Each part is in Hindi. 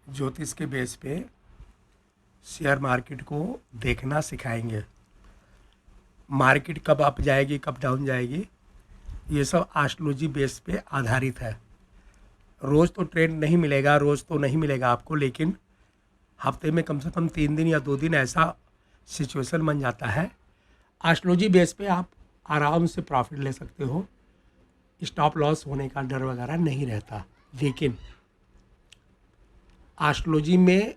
ज्योतिष के बेस पे शेयर मार्केट को देखना सिखाएंगे। मार्केट कब अप जाएगी, कब डाउन जाएगी, ये सब एस्ट्रोलॉजी बेस पे आधारित है। रोज़ तो ट्रेंड नहीं मिलेगा, रोज़ तो नहीं मिलेगा आपको, लेकिन हफ्ते में कम से कम 3 दिन या 2 दिन ऐसा सिचुएशन बन जाता है। एस्ट्रोलॉजी बेस पे आप आराम से प्रॉफिट ले सकते हो, स्टॉप लॉस होने का डर वगैरह नहीं रहता। लेकिन एस्ट्रोलॉजी में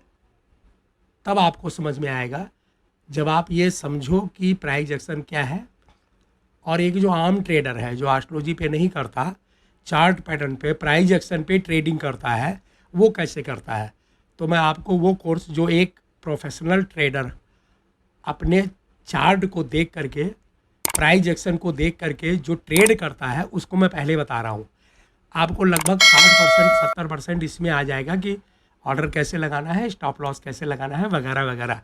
तब आपको समझ में आएगा जब आप ये समझो कि प्राइस एक्शन क्या है, और एक जो आम ट्रेडर है जो एस्ट्रोलॉजी पे नहीं करता, चार्ट पैटर्न पे प्राइस एक्शन पे ट्रेडिंग करता है, वो कैसे करता है। तो मैं आपको वो कोर्स जो एक प्रोफेशनल ट्रेडर अपने चार्ट को देख करके, प्राइस एक्शन को देख करके जो ट्रेड करता है, उसको मैं पहले बता रहा हूँ। आपको लगभग 60% 70% इसमें आ जाएगा कि ऑर्डर कैसे लगाना है, स्टॉप लॉस कैसे लगाना है, वगैरह वगैरह।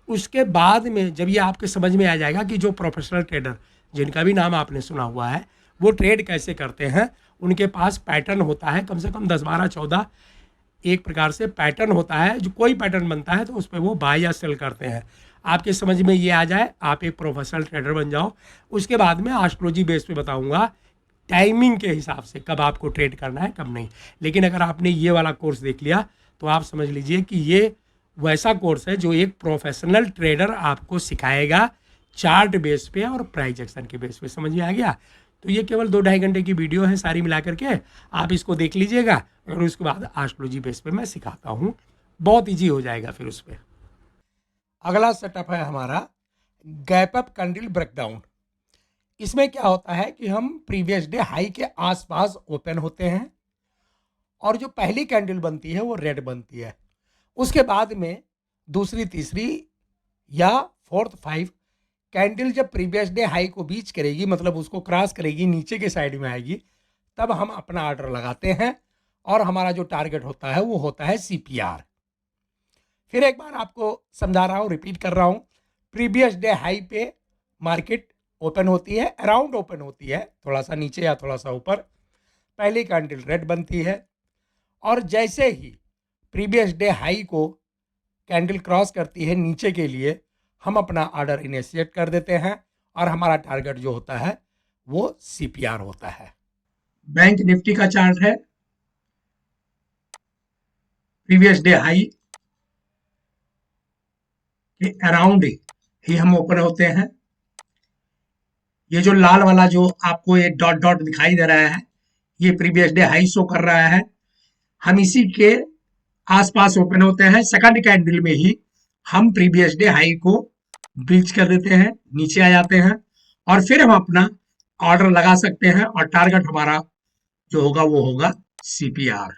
उसके बाद में जब ये आपके समझ में आ जाएगा कि जो प्रोफेशनल ट्रेडर जिनका भी नाम आपने सुना हुआ है वो ट्रेड कैसे करते हैं, उनके पास पैटर्न होता है कम से कम 10 12 14 एक प्रकार से पैटर्न होता है। जो कोई पैटर्न बनता है तो उस पर वो बाय या सेल करते हैं। आपके समझ में ये आ जाए, आप एक प्रोफेशनल ट्रेडर बन जाओ। उसके बाद में एस्ट्रोलॉजी बेस पे बताऊंगा टाइमिंग के हिसाब से कब आपको ट्रेड करना है, कब नहीं। लेकिन अगर आपने ये वाला कोर्स देख लिया तो आप समझ लीजिए कि ये वैसा कोर्स है जो एक प्रोफेशनल ट्रेडर आपको सिखाएगा, चार्ट बेस पे और प्राइस एक्शन के बेस पे। समझ में आ गया? तो ये केवल 2-2.5 घंटे की वीडियो है सारी मिला करके, आप इसको देख लीजिएगा और उसके बाद एस्ट्रोलॉजी बेस पे मैं सिखाता हूँ, बहुत ईजी हो जाएगा फिर उस पर। अगला सेटअप है हमारा गैप अप कैंडल ब्रेकडाउन। इसमें क्या होता है कि हम प्रीवियस डे हाई के आसपास ओपन होते हैं और जो पहली कैंडल बनती है वो रेड बनती है। उसके बाद में दूसरी, तीसरी या फोर्थ, 5 कैंडल जब प्रीवियस डे हाई को बीच करेगी, मतलब उसको क्रॉस करेगी, नीचे के साइड में आएगी, तब हम अपना ऑर्डर लगाते हैं और हमारा जो टारगेट होता है वो होता है सीपीआर। फिर एक बार आपको समझा रहा हूँ, रिपीट कर रहा हूँ। प्रीवियस डे हाई पे मार्केट ओपन होती है, अराउंड ओपन होती है, थोड़ा सा नीचे या थोड़ा सा ऊपर। पहली कैंडल रेड बनती है और जैसे ही प्रीवियस डे हाई को कैंडल क्रॉस करती है नीचे के लिए, हम अपना ऑर्डर इनिशिएट कर देते हैं और हमारा टारगेट जो होता है वो सीपीआर होता है। बैंक निफ्टी का चार्ट है, प्रीवियस डे हाई के अराउंड ही हम ओपन होते हैं। ये जो लाल वाला जो आपको ये डॉट डॉट दिखाई दे रहा है, ये प्रीवियस डे हाई शो कर रहा है। हम इसी के आसपास ओपन होते हैं। सेकंड कैंडल में ही हम प्रीवियस डे हाई को ब्रीच कर देते हैं, नीचे आ जाते हैं और फिर हम अपना ऑर्डर लगा सकते हैं और टारगेट हमारा जो होगा वो होगा सीपीआर।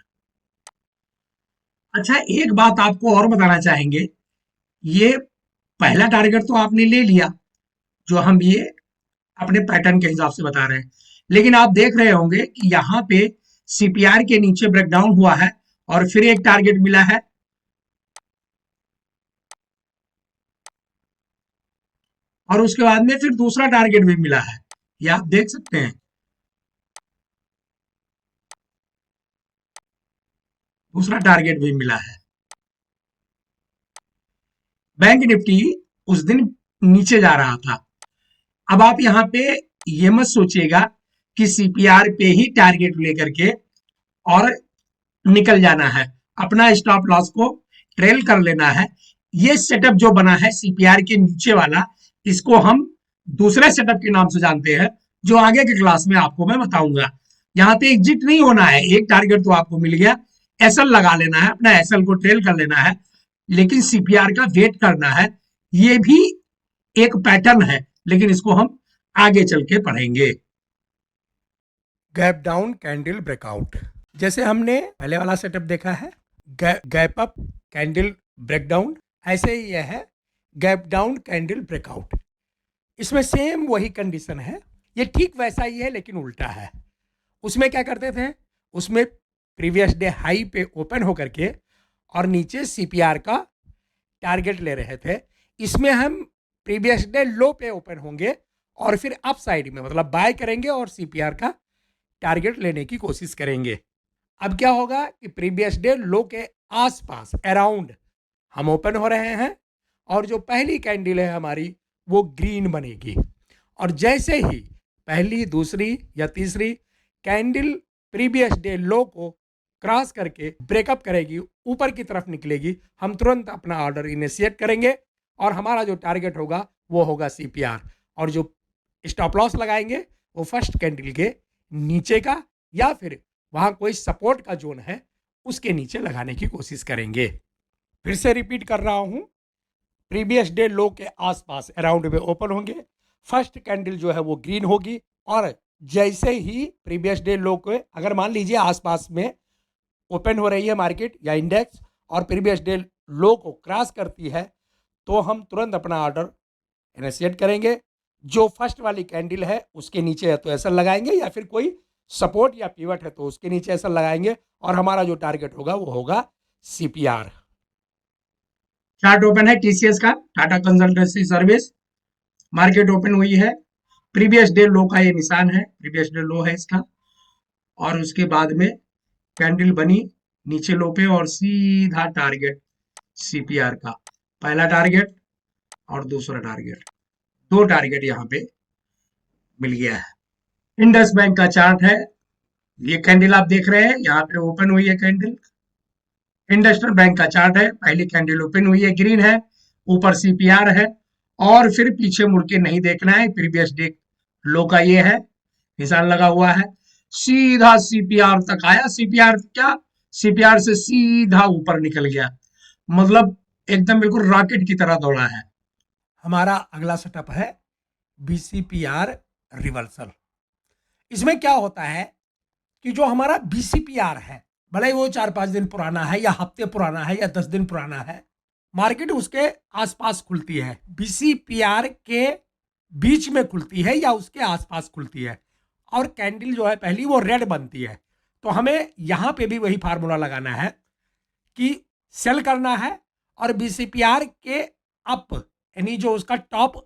अच्छा, एक बात आपको और बताना चाहेंगे, ये पहला टारगेट तो आपने ले लिया जो हम ये अपने पैटर्न के हिसाब से बता रहे हैं, लेकिन आप देख रहे होंगे कि यहाँ पे सीपीआर के नीचे ब्रेकडाउन हुआ है और फिर एक टारगेट मिला है और उसके बाद में फिर दूसरा टारगेट भी मिला है, ये आप देख सकते हैं। दूसरा टारगेट भी मिला है। बैंक निफ्टी उस दिन नीचे जा रहा था। अब आप यहाँ पे ये मत सोचिएगा कि सीपीआर पे ही टारगेट लेकर के और निकल जाना है, अपना स्टॉप लॉस को ट्रेल कर लेना है। ये सेटअप जो बना है सीपीआर के नीचे वाला, इसको हम दूसरे सेटअप के नाम से जानते हैं, जो आगे की क्लास में आपको मैं बताऊंगा। यहाँ पे एग्जिट नहीं होना है, एक टारगेट तो आपको मिल गया, एसएल लगा लेना है, अपना एसएल को ट्रेल कर लेना है, लेकिन सीपीआर का वेट करना है। ये भी एक पैटर्न है, लेकिन इसको हम आगे चल के पढ़ेंगे। गैप डाउन कैंडल ब्रेकआउट, जैसे हमने पहले वाला सेटअप देखा है गैप अप कैंडल ब्रेकडाउन, ऐसे ही यह है गैप डाउन कैंडल ब्रेकआउट। इसमें सेम वही कंडीशन है, ये ठीक वैसा ही है लेकिन उल्टा है। उसमें क्या करते थे, उसमें प्रीवियस डे हाई पे ओपन होकर के और नीचे सीपीआर का टारगेट ले रहे थे। इसमें हम प्रीवियस डे लो पे ओपन होंगे और फिर अप साइड में मतलब बाय करेंगे और सीपीआर का टारगेट लेने की कोशिश करेंगे। अब क्या होगा कि प्रीवियस डे लो के आसपास अराउंड हम ओपन हो रहे हैं और जो पहली कैंडल है हमारी वो ग्रीन बनेगी। और जैसे ही पहली, दूसरी या तीसरी कैंडल प्रीवियस डे लो को क्रॉस करके ब्रेकअप करेगी, ऊपर की तरफ निकलेगी, हम तुरंत अपना ऑर्डर इनिशिएट करेंगे और हमारा जो टारगेट होगा वो होगा CPR। और जो स्टॉप लॉस लगाएंगे वो फर्स्ट कैंडल के नीचे का या फिर वहाँ कोई सपोर्ट का जोन है उसके नीचे लगाने की कोशिश करेंगे। फिर से रिपीट कर रहा हूँ, प्रीवियस डे लो के आसपास अराउंड में ओपन होंगे, फर्स्ट कैंडल जो है वो ग्रीन होगी और जैसे ही प्रीवियस डे लो के अगर मान लीजिए आसपास में ओपन हो रही है मार्केट या इंडेक्स और प्रीवियस डे लो को क्रॉस करती है तो हम तुरंत अपना ऑर्डर इनिशिएट करेंगे। जो फर्स्ट वाली कैंडल है उसके नीचे है तो ऐसा लगाएंगे या फिर कोई सपोर्ट या पिवट है तो उसके नीचे ऐसा लगाएंगे और हमारा जो टारगेट होगा वो होगा CPR। चार्ट ओपन है TCS का, Tata consultancy service. Market open हुई है, प्रीवियस डे लो का ये निशान है, प्रीवियस डे लो है इसका। और उसके बाद में कैंडल बनी नीचे लो पे और सीधा टारगेट CPR का, पहला टारगेट और दूसरा टारगेट, दो टारगेट यहाँ पे मिल गया है। इंडस बैंक का चार्ट है, ये कैंडल आप देख रहे हैं, यहाँ पे ओपन हुई है कैंडल। इंडस्ट्रियल बैंक का चार्ट है, पहली कैंडल ओपन हुई है, ग्रीन है, ऊपर CPR है और फिर पीछे मुड़ के नहीं देखना है, प्रीवियस डे लो का ये है, निशान लगा हुआ है, सीधा CPR तक आया। CPR क्या, CPR से सीधा ऊपर निकल गया, मतलब एकदम बिल्कुल रॉकेट की तरह दौड़ा है। हमारा अगला सेटअप है BCPR रिवर्सल। इसमें क्या होता है कि जो हमारा BCPR है, भले ही वो 4-5 दिन पुराना है या हफ्ते पुराना है या 10 दिन पुराना है, मार्केट उसके आसपास खुलती है, BCPR के बीच में खुलती है या उसके आसपास खुलती है और कैंडल जो है पहली वो रेड बनती है। तो हमें यहाँ पे भी वही फार्मूला लगाना है कि सेल करना है और BCPR के अप यानी जो उसका टॉप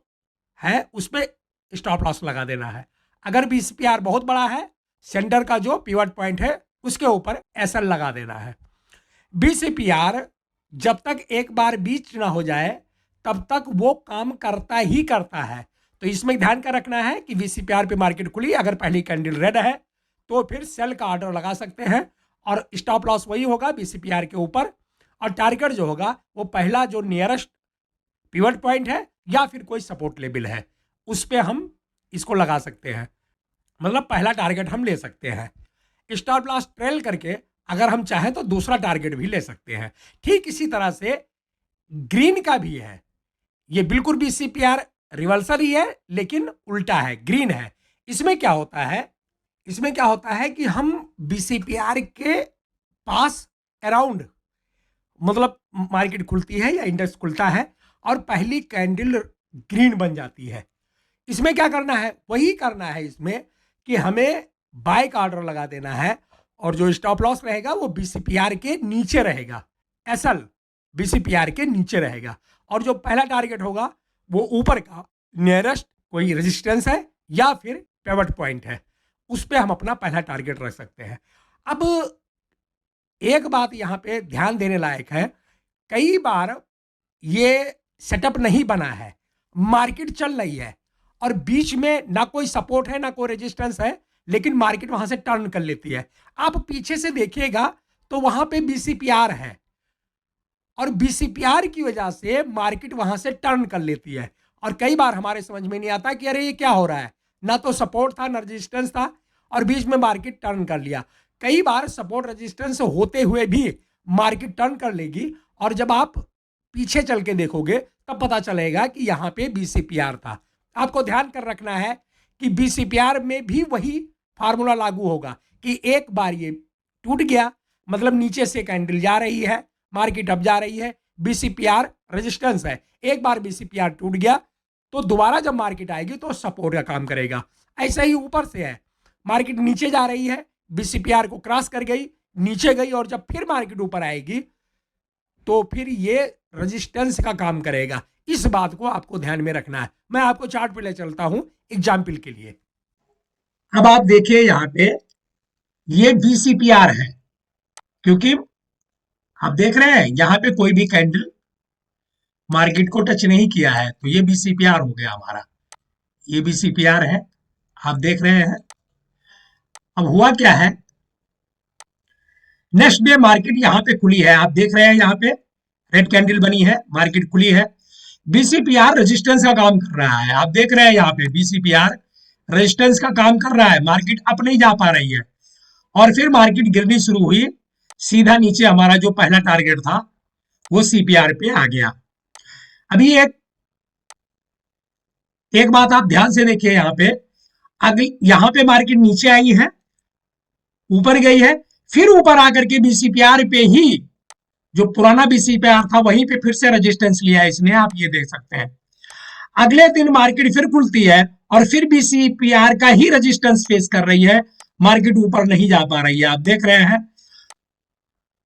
है उस पर स्टॉप लॉस लगा देना है। अगर BCPR बहुत बड़ा है, सेंटर का जो पिवट पॉइंट है उसके ऊपर SL लगा देना है। BCPR जब तक एक बार बीच ना हो जाए तब तक वो काम करता ही करता है। तो इसमें ध्यान का रखना है कि BCPR पे मार्केट खुली, अगर पहली कैंडल रेड है तो फिर सेल का ऑर्डर लगा सकते हैं और स्टॉप लॉस वही होगा BCPR के ऊपर और टारगेट जो होगा वो पहला जो नियरेस्ट पिवट पॉइंट है या फिर कोई सपोर्ट लेवल है उस पर हम इसको लगा सकते हैं, मतलब पहला टारगेट हम ले सकते हैं। स्टॉप लॉस ट्रेल करके अगर हम चाहें तो दूसरा टारगेट भी ले सकते हैं। ठीक इसी तरह से ग्रीन का भी है, ये बिल्कुल BCPR रिवर्सल ही है लेकिन उल्टा है, ग्रीन है। इसमें क्या होता है, इसमें क्या होता है कि हम BCPR के पास अराउंड, मतलब मार्केट खुलती है या इंडेक्स खुलता है और पहली कैंडल ग्रीन बन जाती है। इसमें क्या करना है, वही करना है इसमें कि हमें बाय का ऑर्डर लगा देना है और जो स्टॉप लॉस रहेगा वो BCPR के नीचे रहेगा, SL BCPR के नीचे रहेगा और जो पहला टारगेट होगा वो ऊपर का नियरेस्ट कोई रेजिस्टेंस है या फिर पिवट पॉइंट है, उस पर हम अपना पहला टारगेट रख सकते हैं। अब एक बात यहाँ पे ध्यान देने लायक है, कई बार ये सेटअप नहीं बना है, मार्केट चल रही है और बीच में ना कोई सपोर्ट है ना कोई रेजिस्टेंस है, लेकिन मार्केट वहां से टर्न कर लेती है। आप पीछे से देखिएगा तो वहां पे BCPR है और BCPR की वजह से मार्केट वहां से टर्न कर लेती है और कई बार हमारे समझ में नहीं आता कि अरे ये क्या हो रहा है, ना तो सपोर्ट था ना रेजिस्टेंस था और बीच में मार्केट टर्न कर लिया। कई बार सपोर्ट रेजिस्टेंस होते हुए भी मार्केट टर्न कर लेगी और जब आप पीछे चल के देखोगे तब पता चलेगा कि यहाँ पे BCPR था। आपको ध्यान कर रखना है कि BCPR में भी वही फार्मूला लागू होगा कि एक बार ये टूट गया, मतलब नीचे से कैंडल जा रही है, मार्केट अब जा रही है, BCPR रेजिस्टेंस है, एक बार BCPR टूट गया तो दोबारा जब मार्केट आएगी तो सपोर्ट का काम करेगा। ऐसा ही ऊपर से है, मार्केट नीचे जा रही है, BCPR को क्रॉस कर गई, नीचे गई और जब फिर मार्केट ऊपर आएगी तो फिर ये रेजिस्टेंस का काम करेगा। इस बात को आपको ध्यान में रखना है। मैं आपको चार्ट पे ले चलता हूं एग्जाम्पल के लिए। अब आप देखिए यहाँ पे ये BCPR है, क्योंकि आप देख रहे हैं यहाँ पे कोई भी कैंडल मार्केट को टच नहीं किया है, तो ये बीसीपीआर हो गया हमारा, ये बीसीपीआर है, आप देख रहे हैं। अब हुआ क्या है, नेक्स्ट डे मार्केट यहाँ पे खुली है, आप देख रहे हैं यहाँ पे रेड कैंडल बनी है, मार्केट खुली है। बीसीपीआर रेजिस्टेंस का काम कर रहा है, आप देख रहे हैं यहाँ पे बीसीपीआर रेजिस्टेंस का काम कर रहा है, मार्केट अप नहीं जा पा रही है। और फिर मार्केट गिरनी शुरू हुई, सीधा नीचे हमारा जो पहला टारगेट था वो सीपीआर पे आ गया। अभी एक बात आप ध्यान से देखिए, यहाँ पे अगली यहाँ पे मार्केट नीचे आई है, ऊपर गई है, फिर ऊपर आकर के बीसीपीआर पे ही जो पुराना बीसीपीआर था वहीं पे फिर से रेजिस्टेंस लिया है इसने, आप ये देख सकते हैं। अगले दिन मार्केट फिर खुलती है और फिर बीसीपीआर का ही रेजिस्टेंस फेस कर रही है, मार्केट ऊपर नहीं जा पा रही है, आप देख रहे हैं।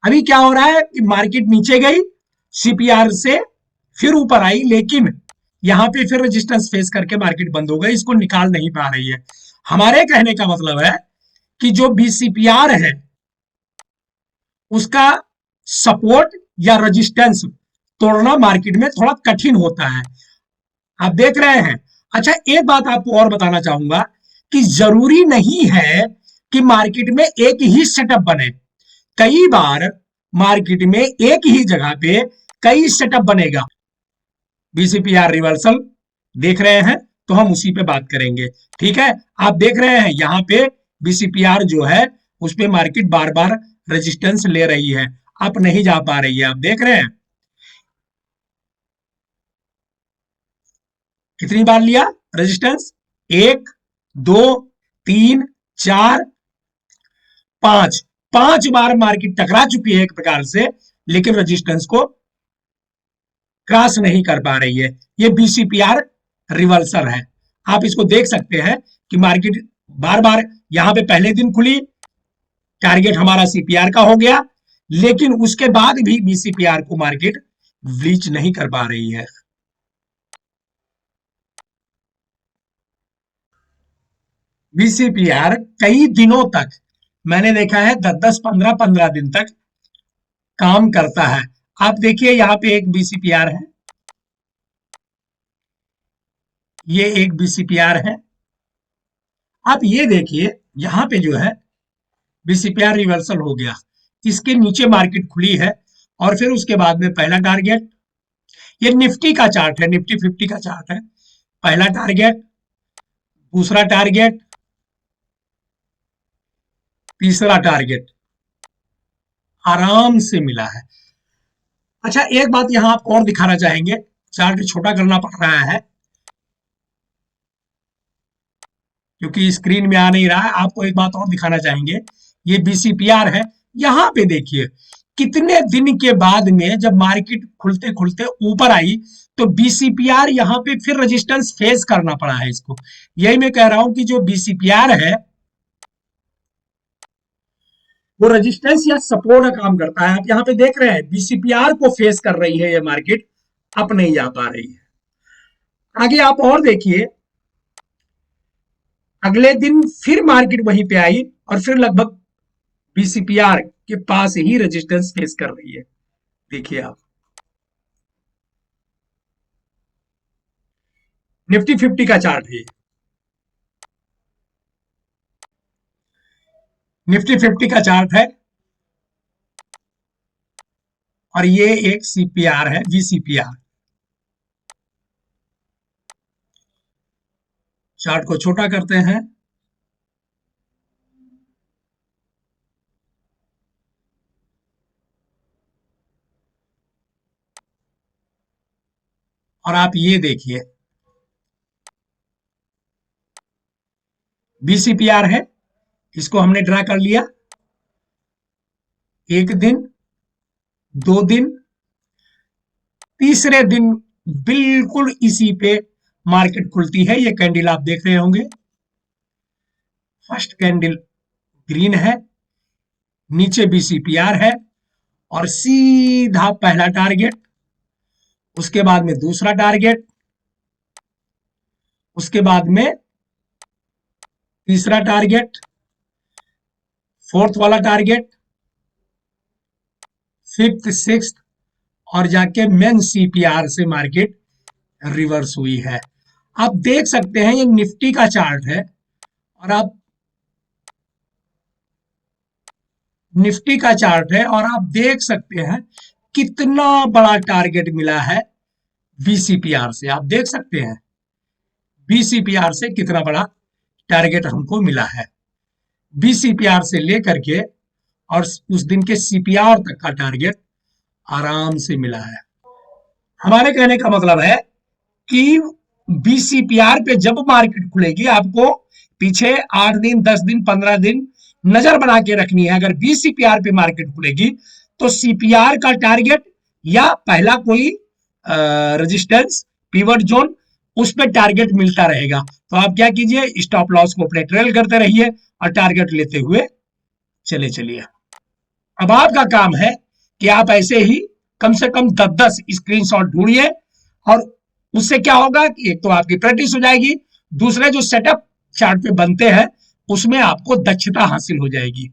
अभी क्या हो रहा है कि मार्केट नीचे गई, सीपीआर से फिर ऊपर आई, लेकिन यहां पे फिर रेजिस्टेंस फेस करके मार्केट बंद हो गई, इसको निकाल नहीं पा रही है। हमारे कहने का मतलब है कि जो बीसीपीआर है उसका सपोर्ट या रेजिस्टेंस तोड़ना मार्केट में थोड़ा कठिन होता है, आप देख रहे हैं। अच्छा, एक बात आपको और बताना चाहूंगा कि जरूरी नहीं है कि मार्केट में एक ही सेटअप बने, कई बार मार्केट में एक ही जगह पे कई सेटअप बनेगा। बीसीपीआर रिवर्सल देख रहे हैं तो हम उसी पे बात करेंगे, ठीक है। आप देख रहे हैं यहाँ पे बीसीपीआर जो है उस पे मार्केट बार बार रेजिस्टेंस ले रही है, अप नहीं जा पा रही है, आप देख रहे हैं। कितनी बार लिया रेजिस्टेंस, 1 2 3 4 5, 5 बार मार्केट टकरा चुकी है एक प्रकार से, लेकिन रेजिस्टेंस को क्रॉस नहीं कर पा रही है। ये बीसीपीआर रिवर्सल है, आप इसको देख सकते हैं कि मार्केट बार बार यहां पे पहले दिन खुली, टारगेट हमारा सीपीआर का हो गया, लेकिन उसके बाद भी बीसीपीआर को मार्केट ब्रीच नहीं कर पा रही है। बीसीपीआर कई दिनों तक, मैंने देखा है 10-10 15-15 दिन तक काम करता है। आप देखिए यहाँ पे एक बीसीपीआर है, ये एक बीसीपीआर है। आप ये देखिए यहाँ पे जो है बीसीपीआर रिवर्सल हो गया, इसके नीचे मार्केट खुली है और फिर उसके बाद में पहला टारगेट, ये निफ्टी का चार्ट है, निफ्टी 50 का चार्ट है, पहला टारगेट, दूसरा टारगेट, तीसरा टारगेट आराम से मिला है। अच्छा, एक बात यहां आपको और दिखाना चाहेंगे, चार्ट छोटा करना पड़ रहा है क्योंकि स्क्रीन में आ नहीं रहा है, आपको एक बात और दिखाना चाहेंगे, ये बीसीपीआर है। यहां पे देखिए कितने दिन के बाद में जब मार्केट खुलते खुलते ऊपर आई तो बीसीपीआर यहां पे फिर रेजिस्टेंस फेस करना पड़ा है इसको। यही मैं कह रहा हूं कि जो बीसीपीआर है वो रेजिस्टेंस या सपोर्ट का काम करता है। आप यहाँ पे देख रहे हैं बीसीपीआर को फेस कर रही है ये मार्केट, अप नहीं जा पा रही है। आगे आप और देखिए, अगले दिन फिर मार्केट वहीं पे आई और फिर लगभग बीसीपीआर के पास ही रेजिस्टेंस फेस कर रही है, देखिए आप। निफ्टी 50 का चार्ट है, निफ्टी 50 का चार्ट है और ये एक सीपीआर है, वीसीपीआर। चार्ट को छोटा करते हैं, और आप ये देखिए बीसीपीआर है, इसको हमने ड्रा कर लिया, 1 दिन 2 दिन, तीसरे दिन बिल्कुल इसी पे मार्केट खुलती है। ये कैंडल आप देख रहे होंगे, फर्स्ट कैंडल ग्रीन है, नीचे बीसीपीआर है और सीधा पहला टारगेट, उसके बाद में दूसरा टारगेट, उसके बाद में तीसरा टारगेट, फोर्थ वाला टारगेट, 5th 6th और जाके मेन CPR से मार्केट रिवर्स हुई है। आप देख सकते हैं ये निफ्टी का चार्ट है और आप निफ्टी का चार्ट है और आप देख सकते हैं कितना बड़ा टारगेट मिला है BCPR से। आप देख सकते हैं BCPR से कितना बड़ा टारगेट हमको मिला है। BCPR से लेकर के और उस दिन के CPR तक का टारगेट आराम से मिला है। हमारे कहने का मतलब है कि BCPR पे जब मार्केट खुलेगी आपको पीछे 8 दिन 10 दिन 15 दिन नजर बना के रखनी है। अगर BCPR पे मार्केट खुलेगी तो CPR का टारगेट या पहला कोई रेजिस्टेंस पिवट जोन उस पर टारगेट मिलता रहेगा। तो आप क्या कीजिए, स्टॉप लॉस को अपने ट्रेल करते रहिए और टारगेट लेते हुए चले चलिए। अब आपका काम है कि आप ऐसे ही कम से कम 10-10 स्क्रीनशॉट ढूंढिए और उससे क्या होगा कि एक तो आपकी प्रैक्टिस हो जाएगी, दूसरे जो सेटअप चार्ट पे बनते हैं उसमें आपको दक्षता हासिल हो जाएगी।